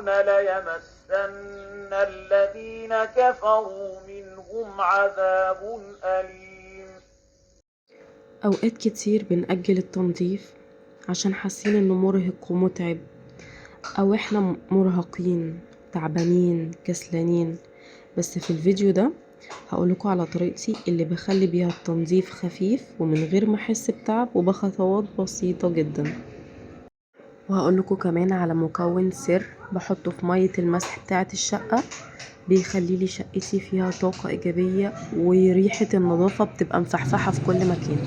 ليمسن الذين كفروا منهم عذاب أليم. أوقات كتير بنأجل التنظيف عشان حاسين إنه مرهق ومتعب، أو إحنا مرهقين تعبانين كسلانين. بس في الفيديو ده هقولكوا على طريقتي اللي بخلي بيها التنظيف خفيف ومن غير ما احس بتعب وبخطوات بسيطة جدا. وهقولكوا كمان على مكون سر بحطه في مية المسح بتاعة الشقة، بيخلي لي شقتي فيها طاقة إيجابية وريحة النظافة بتبقى مفحفحة في كل مكان.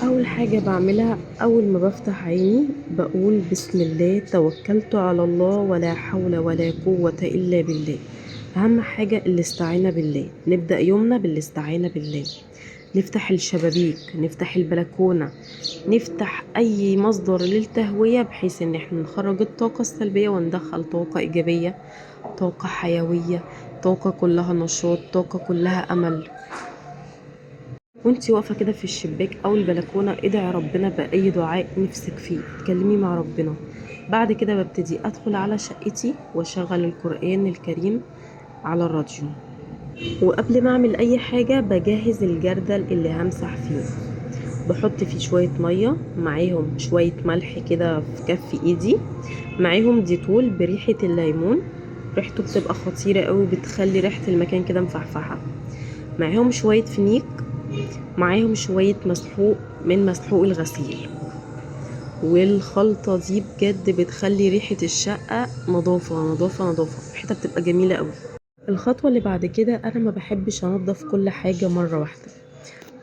أول حاجة بعملها أول ما بفتح عيني بقول بسم الله توكلت على الله ولا حول ولا قوة إلا بالله. أهم حاجة الاستعانة بالله، نبدأ يومنا بالاستعانة بالله. نفتح الشبابيك، نفتح البلكونة، نفتح أي مصدر للتهوية بحيث إن احنا نخرج الطاقة السلبية وندخل طاقة إيجابية، طاقة حيوية، طاقة كلها نشاط، طاقة كلها أمل. وانتي واقفة كده في الشباك أو البلكونة ادعي ربنا بأي دعاء نفسك فيه، اتكلمي مع ربنا. بعد كده ببتدي أدخل على شقتي وأشغل القرآن الكريم على الراديو. وقبل ما أعمل أي حاجة بجهز الجردل اللي همسح فيه، بحط فيه شوية مية معاهم شوية ملح كده في كف ايدي، معاهم ديتول بريحة الليمون، ريحته بتبقى خطيرة قوي، بتخلي ريحة المكان كده مفحفحة. معاهم شوية فينيك، معاهم شوية مسحوق من مسحوق الغسيل. والخلطة دي بجد بتخلي ريحة الشقة نظافة نظافة نظافة، ريحتها بتبقى جميلة قوي. الخطوة اللي بعد كده انا ما بحبش انضف كل حاجة مرة واحدة،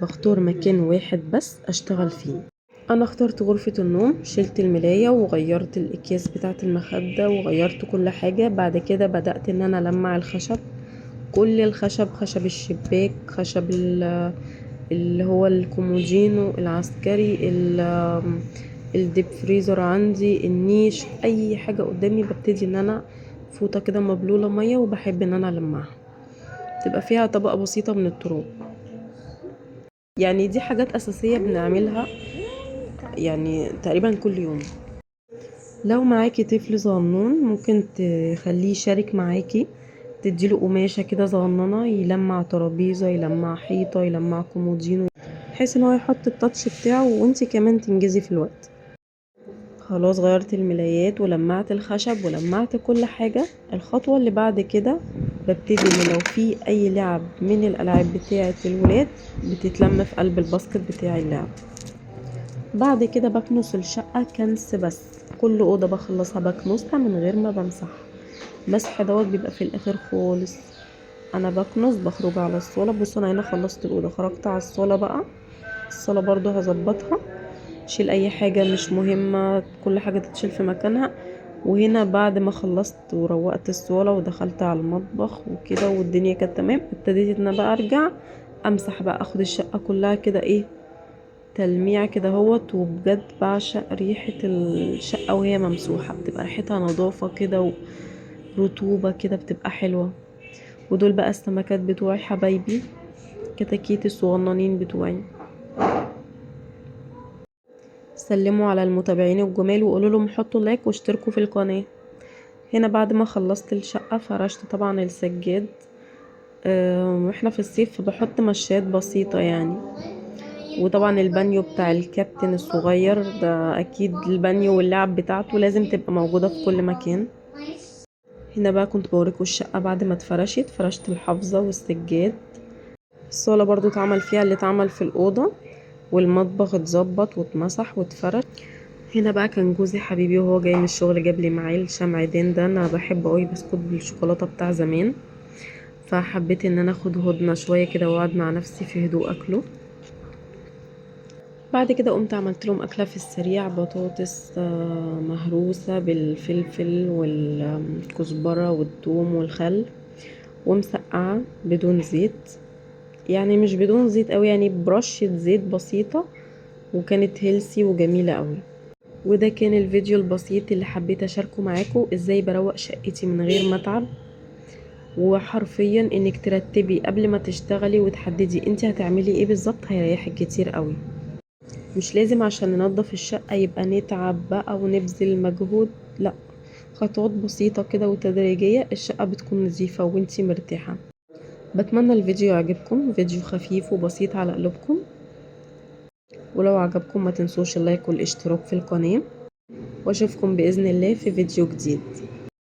بختار مكان واحد بس اشتغل فيه. انا اخترت غرفة النوم، شلت الملاية وغيرت الاكياس بتاعة المخدة وغيرت كل حاجة. بعد كده بدأت ان انا المع الخشب، كل الخشب، خشب الشباك، خشب اللي هو الكومودينو العسكري، الديب فريزر عندي، النيش، اي حاجة قدامي ببتدي ان انا فوطة كده مبلولة مية وبحب ان انا المعها، تبقى فيها طبقة بسيطة من التراب. يعني دي حاجات اساسية بنعملها يعني تقريبا كل يوم. لو معاكي طفل صغنون ممكن تخليه يشارك معاكي، تديله قماشة كده صغننة يلمع ترابيزة، يلمع حيطة، يلمع كومودينو، بحيث ان هو يحط التاتش بتاعه وانتي كمان تنجزي في الوقت. خلاص غيرت الملايات ولمعت الخشب ولمعت كل حاجة. الخطوة اللي بعد كده ببتدي ان لو في اي لعب من الالعاب بتاعة الولاد بتتلم في قلب الباسكت بتاع اللعب. بعد كده بكنس الشقة كنس، بس كل اوضة بخلصها بكنسها من غير ما بمسح. مسح دوت بيبقى في الاخر خالص. انا بكنس بخرج على الصالة. بصوا انا هنا خلصت الاوضة، خرجت على الصالة بقى. الصالة برضو هظبطها، شيل اي حاجة مش مهمة، كل حاجة تتشيل في مكانها. وهنا بعد ما خلصت وروقت الصالة ودخلت على المطبخ وكده والدنيا كانت تمام، ابتديت ان انا بقى ارجع امسح بقى، اخد الشقة كلها كده ايه تلميع كده هوت. وبجد بعشق ريحة الشقة وهي ممسوحة، بتبقى ريحتها نظافة كده ورطوبة كده، بتبقى حلوة. ودول بقى السمكات بتوعي حبايبي، كتاكيت الصغننين بتوعي. سلموا على المتابعين الجمال وقولوا لهم حطوا لايك واشتركوا في القناة. هنا بعد ما خلصت الشقة فرشت طبعا السجاد. واحنا في الصيف بحط مشات بسيطة يعني. وطبعا البانيو بتاع الكابتن الصغير ده اكيد البانيو واللعب بتاعته لازم تبقى موجودة في كل مكان. هنا بقى كنت بوريكم الشقة بعد ما اتفرشت، فرشت الحافظة والسجاد. الصالة برضو اتعمل فيها اللي اتعمل في الأوضة، والمطبخ اتظبط واتمسح واتفرش. هنا بقى كان جوزي حبيبي وهو جاي من الشغل جاب لي معاه الشمعدان ده، انا بحب قوي بسكوت بالشوكولاته بتاع زمان، فحبيت ان انا اخد هدنه شويه كده واقعد مع نفسي في هدوء اكله. بعد كده قمت عملت لهم اكله في السريع، بطاطس مهروسه بالفلفل والكزبره والثوم والخل، ومسقعه بدون زيت، يعني مش بدون زيت قوي، يعني برشة زيت بسيطة، وكانت هيلسي وجميلة قوي. وده كان الفيديو البسيط اللي حبيت اشاركه معاكم، ازاي بروق شقتي من غير ما اتعب. وحرفيا انك ترتبي قبل ما تشتغلي وتحددي انت هتعملي ايه بالظبط هيريحك كتير قوي. مش لازم عشان ننظف الشقة يبقى نتعب بقى ونبذل مجهود، لا، خطوات بسيطة كده وتدريجية الشقة بتكون نظيفة وانتي مرتاحة. بتمنى الفيديو يعجبكم، فيديو خفيف وبسيط على قلوبكم، ولو عجبكم ما تنسوش اللايك والاشتراك في القناة، واشوفكم بإذن الله في فيديو جديد.